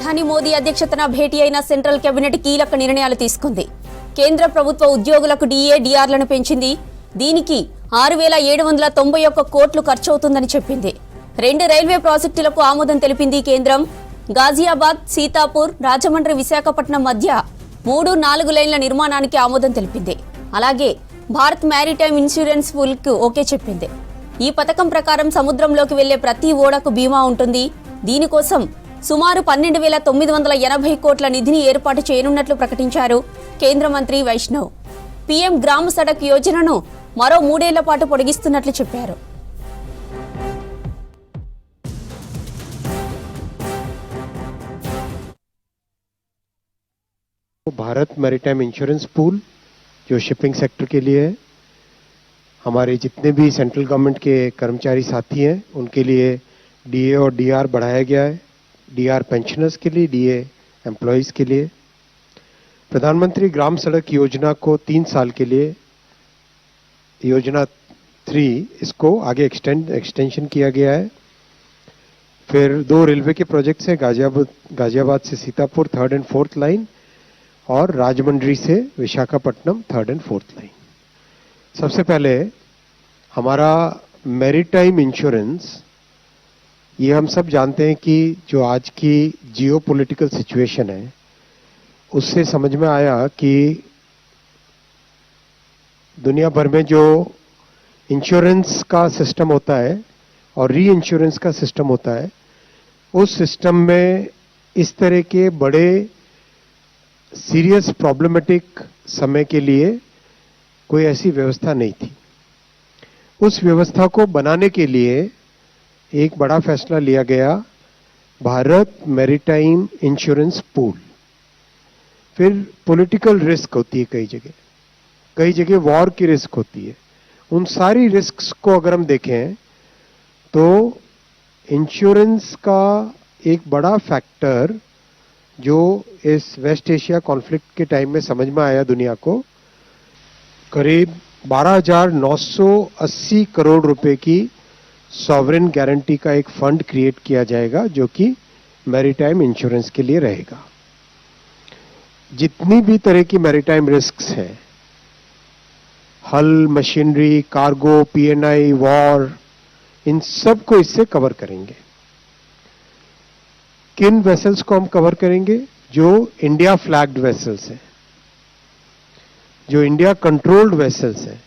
ప్రధాని మోదీ అధ్యక్షతన భేటీ అయిన సెంట్రల్ కేబినెట్ కీలక నిర్ణయాలు తీసుకుంది. కేంద్ర ప్రభుత్వ ఉద్యోగులకు డీఏ డీఆర్లను పెంచింది. దీనికి 6,791 కోట్లు ఖర్చవుతుందని చెప్పింది. 2 రైల్వే ప్రాజెక్టులకు ఆమోదం తెలిపింది కేంద్రం. గాజియాబాద్, సీతాపూర్, రాజమండ్రి, విశాఖపట్నం మధ్య 3-4 లైన్ల నిర్మాణానికి ఆమోదం తెలిపింది. అలాగే భారత్ మ్యారిటైమ్ ఇన్సూరెన్స్ పూల్ కు ఓకే చెప్పింది. ఈ పథకం ప్రకారం సముద్రంలోకి వెళ్లే ప్రతి ఓడకు బీమా ఉంటుంది. దీనికోసం సుమారు 12,980 కోట్ల నిధిని ఏర్పాటు చేయనున్నట్లు ప్రకటించారు కేంద్ర మంత్రి వైష్ణవ్. పీఎం గ్రామ సడక్ యోజనను మరో 3 ఏళ్ల పాటు పొడిగిస్తున్నట్లు చెప్పారు. भारत मैरीटाइम इंश्योरेंस पूल जो शिपिंग सेक्टर के लिए है, हमारे जितने भी सेंट्रल गवर्नमेंट के कर्मचारी साथी हैं उनके लिए डीए और डीआर बढ़ाया गया है. डीआर पेंशनर्स के लिए, डीए एम्प्लॉयज़ के लिए. प्रधानमंत्री ग्राम सड़क योजना को 3 साल के लिए योजना 3 इसको आगे एक्सटेंशन किया गया है. फिर 2 रेलवे के प्रोजेक्ट्स हैं, गाजियाबाद से Sitapur 3rd and 4th line और राजमंड्री से Visakhapatnam 3rd and 4th line. सबसे पहले हमारा मैरीटाइम इंश्योरेंस, ये हम सब जानते हैं कि जो आज की जियोपॉलिटिकल सिचुएशन है उससे समझ में आया कि दुनिया भर में जो इंश्योरेंस का सिस्टम होता है और री इंश्योरेंस का सिस्टम होता है, उस सिस्टम में इस तरह के बड़े सीरियस प्रॉब्लमेटिक समय के लिए कोई ऐसी व्यवस्था नहीं थी. उस व्यवस्था को बनाने के लिए एक बड़ा फैसला लिया गया, भारत मैरीटाइम इंश्योरेंस पूल. फिर पॉलिटिकल रिस्क होती है, कई जगह वॉर की रिस्क होती है. उन सारी रिस्क्स को अगर हम देखें तो इंश्योरेंस का एक बड़ा फैक्टर जो इस वेस्ट एशिया कॉन्फ्लिक्ट के टाइम में समझ में आया दुनिया को, करीब 12,980 करोड़ रुपए की सॉवरेन गारंटी का एक फंड क्रिएट किया जाएगा जो कि मैरीटाइम इंश्योरेंस के लिए रहेगा. जितनी भी तरह की मैरीटाइम रिस्क्स हैं, हल, मशीनरी, कार्गो, पीएनआई, वॉर, इन सब को इससे कवर करेंगे. किन वेसल्स को हम कवर करेंगे? जो इंडिया फ्लैग्ड वेसल्स हैं, जो इंडिया कंट्रोल्ड वेसल्स हैं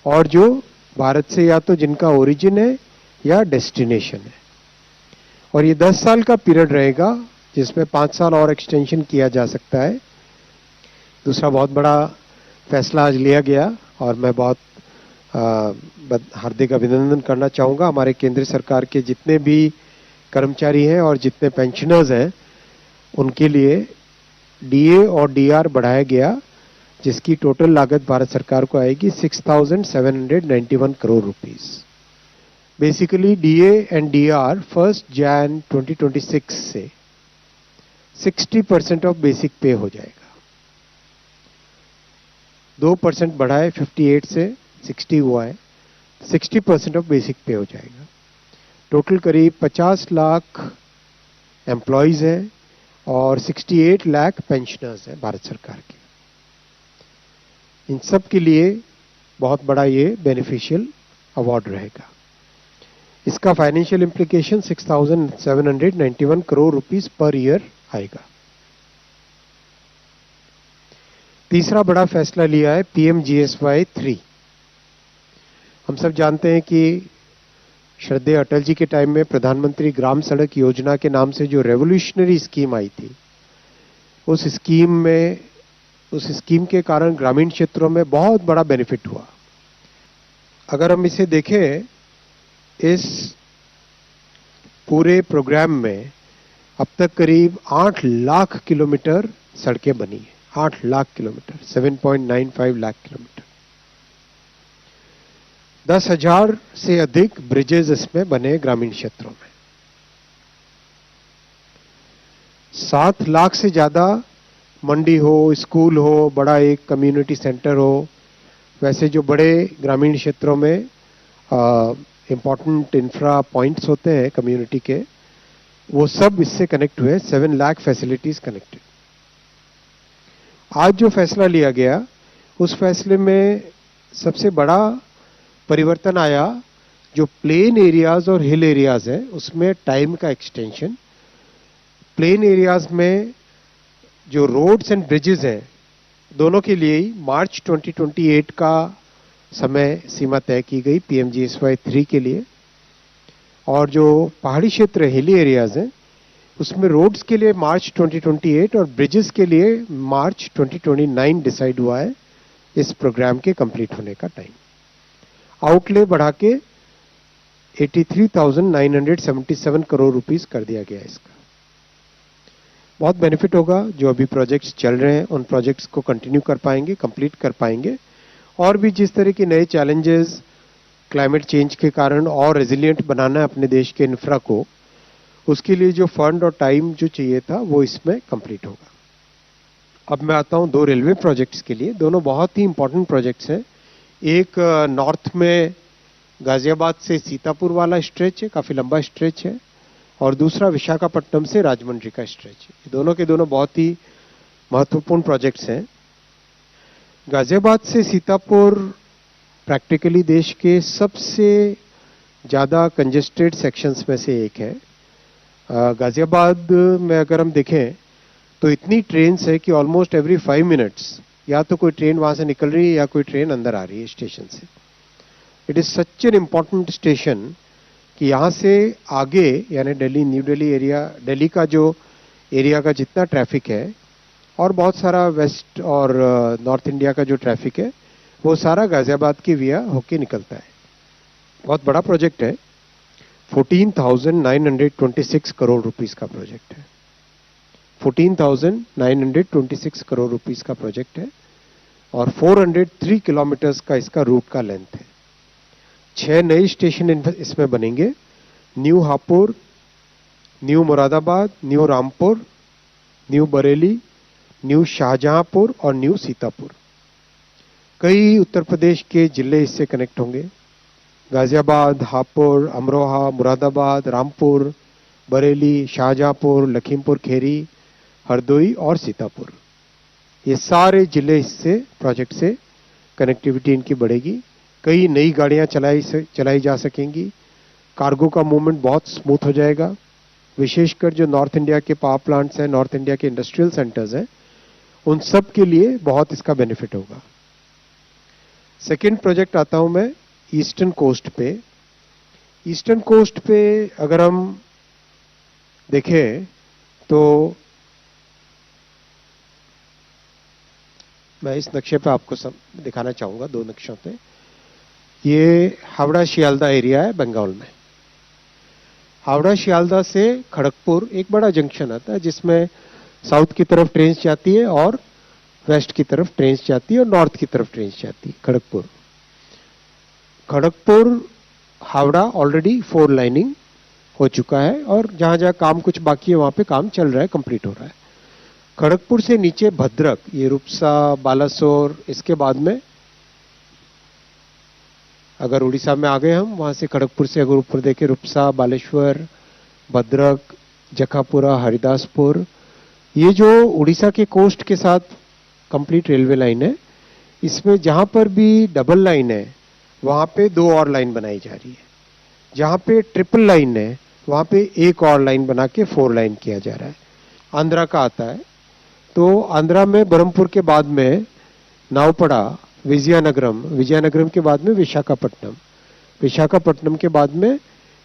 और जो भारत से या तो जिनका ओरिजिन है या डेस्टिनेशन है. और ये 10 साल का पीरियड रहेगा जिसमें 5 साल और एक्सटेंशन किया जा सकता है. दूसरा बहुत बड़ा फैसला आज लिया गया और मैं बहुत हार्दिक अभिनंदन करना चाहूँगा हमारे केंद्र सरकार के जितने भी कर्मचारी हैं और जितने पेंशनर्स हैं उनके लिए डीए और डीआर बढ़ाया गया, जिसकी टोटल लागत भारत सरकार को आएगी 6,791 crore rupees. Basically DA and DR 1 January 2026 से 60% ऑफ बेसिक पे हो जाएगा. 2% बढ़ा है, 58 से 60 हुआ है, 60% ऑफ बेसिक पे हो जाएगा. टोटल करीब 50 लाख एम्प्लॉयज हैं और 68 लाख पेंशनर्स हैं भारत सरकार के. इन सब के लिए बहुत बड़ा ये बेनिफिशियल अवार्ड रहेगा. इसका financial implication 6,791 crore rupees per year आएगा. तीसरा बड़ा फैसला लिया है PMGSY 3. हम सब जानते हैं कि श्रद्धेय अटल जी के टाइम में प्रधानमंत्री ग्राम सड़क योजना के नाम से जो रेवोल्यूशनरी स्कीम आई थी, उस स्कीम के कारण ग्रामीण क्षेत्रों में बहुत बड़ा बेनिफिट हुआ. अगर हम इसे देखें, इस पूरे प्रोग्राम में अब तक करीब 8 लाख किलोमीटर सड़कें बनी है. 8 लाख किलोमीटर, 7.95 लाख किलोमीटर. 10,000 से अधिक ब्रिजेस इसमें बने ग्रामीण क्षेत्रों में. 7 लाख से ज्यादा मंडी हो, स्कूल हो, बड़ा एक कम्युनिटी सेंटर हो, वैसे जो बड़े ग्रामीण क्षेत्रों में इंपॉर्टेंट इंफ्रा पॉइंट्स होते हैं कम्युनिटी के, वो सब इससे कनेक्ट हुए, 7 लाख फैसिलिटीज कनेक्टेड। आज जो फैसला लिया गया, उस फैसले में सबसे बड़ा परिवर्तन आया, जो प्लेन एरियाज और हिल एरियाज है उसमें टाइम का एक्सटेंशन। प्लेन एरियाज में जो रोड्स एंड ब्रिजेस हैं दोनों के लिए ही मार्च 2028 का समय सीमा तय की गई PMGSY 3 के लिए। और जो पहाड़ी क्षेत्र हिली एरियाज हैं उसमें रोड्स के लिए मार्च 2028 और ब्रिजेस के लिए मार्च 2029 डिसाइड हुआ है इस प्रोग्राम के कंप्लीट होने का टाइम। आउटले बढ़ा के 83,977 करोड़ रुपीस कर दिया गया इसका। बहुत बेनिफिट होगा, जो अभी प्रोजेक्ट्स चल रहे हैं उन प्रोजेक्ट्स को कंटिन्यू कर पाएंगे, कंप्लीट कर पाएंगे। और भी जिस तरह के नए चैलेंजेस क्लाइमेट चेंज के कारण और रेजिलिएंट बनाना है अपने देश के इंफ्रा को, उसके लिए जो फंड और टाइम जो चाहिए था वो इसमें कंप्लीट होगा। अब मैं आता हूं 2 रेलवे प्रोजेक्ट्स के लिए। दोनों बहुत ही इंपॉर्टेंट प्रोजेक्ट्स हैं। एक नॉर्थ में गाजियाबाद से सीतापुर वाला स्ट्रेच है, काफी लंबा स्ट्रेच है, और दूसरा विशाखापट्टनम से राजमंड्री का स्ट्रेच है। दोनों के दोनों बहुत ही महत्वपूर्ण प्रोजेक्ट्स हैं। गाजियाबाद से सीतापुर प्रैक्टिकली देश के सबसे ज्यादा कंजेस्टेड सेक्शंस में से एक है। गाजियाबाद में अगर हम देखें तो इतनी ट्रेन्स है कि ऑलमोस्ट एवरी 5 मिनट्स या तो कोई ट्रेन वहां से निकल रही है या कोई ट्रेन अंदर आ रही है स्टेशन से। It is such an important station कि यहाँ से आगे यानी दिल्ली, न्यू दिल्ली एरिया, दिल्ली का जो एरिया का जितना ट्रैफिक है और बहुत सारा वेस्ट और नॉर्थ इंडिया का जो ट्रैफिक है वो सारा गाजियाबाद की विया होके निकलता है। बहुत बड़ा प्रोजेक्ट है, 14,926 करोड़ रुपीस का प्रोजेक्ट है। 14,926 करोड़ रुपीस का प्रोजेक्ट है और 403 किलोमीटर्स का इसका रूट का लेंथ है। 6 नए स्टेशन इसमें बनेंगे, new Hapur, new Moradabad, new Rampur, new Bareilly, new Shahjahanpur और न्यू सीतापुर। कई उत्तर प्रदेश के जिले इससे कनेक्ट होंगे। गाजियाबाद, हापुड़, अमरोहा, मुरादाबाद, रामपुर, बरेली, शाहजहांपुर, लखीमपुर खीरी, हरदोई और सीतापुर, ये सारे जिले इससे प्रोजेक्ट से कनेक्टिविटी इनकी बढ़ेगी। कई नई गाड़ियां चलाई जा सकेंगी। कार्गो का मूवमेंट बहुत स्मूथ हो जाएगा। विशेषकर जो नॉर्थ इंडिया के पावर प्लांट्स हैं, नॉर्थ इंडिया के इंडस्ट्रियल सेंटर्स हैं, उन सब के लिए बहुत इसका बेनिफिट होगा। सेकेंड प्रोजेक्ट आता हूं मैं ईस्टर्न कोस्ट पे। ईस्टर्न कोस्ट पे अगर हम देखें तो मैं इस नक्शे पे आपको सब दिखाना चाहूंगा, 2 नक्शों पे। ये हावड़ा शियालदा एरिया है बंगाल में। हावड़ा शियालदा से खड़गपुर एक बड़ा जंक्शन आता है जिसमें साउथ की तरफ ट्रेन जाती है और वेस्ट की तरफ ट्रेन जाती है और नॉर्थ की तरफ ट्रेन जाती है। खड़गपुर हावड़ा ऑलरेडी 4 लाइनिंग हो चुका है और जहां जहां काम कुछ बाकी है वहां पे काम चल रहा है, कंप्लीट हो रहा है। खड़गपुर से नीचे भद्रक, ये रूपसा, बालासोर, इसके बाद में अगर उड़ीसा में आ गए हम, वहां से खड़गपुर से अगर ऊपर देखें रूपसा, बालेश्वर, भद्रक, जखापुरा, हरिदासपुर, ये जो उड़ीसा के कोस्ट के साथ कंप्लीट रेलवे लाइन है। इसमें जहां पर भी डबल लाइन है वहां पे 2 और लाइन बनाई जा रही है। जहां पे ट्रिपल लाइन है वहां पे एक और लाइन बना के 4 लाइन किया जा रहा है। आंध्रा का आता है तो आंध्रा में बरमपुर के बाद में नावपड़ा, विजयनगरम के बाद में विशाखापट्टनम के बाद में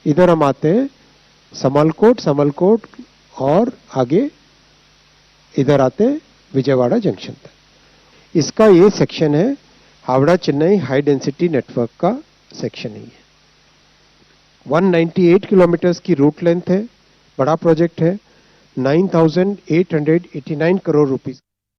इधर हम आते हैं समलकोट और आगे इधर आते हैं विजयवाड़ा जंक्शन तक। इसका ये सेक्शन है Howrah Chennai high density network का सेक्शन ही है। 198 किलोमीटर्स की रूट लेंथ है, बड़ा प्रोजेक्ट है। 9,889 करोड़ रुपीस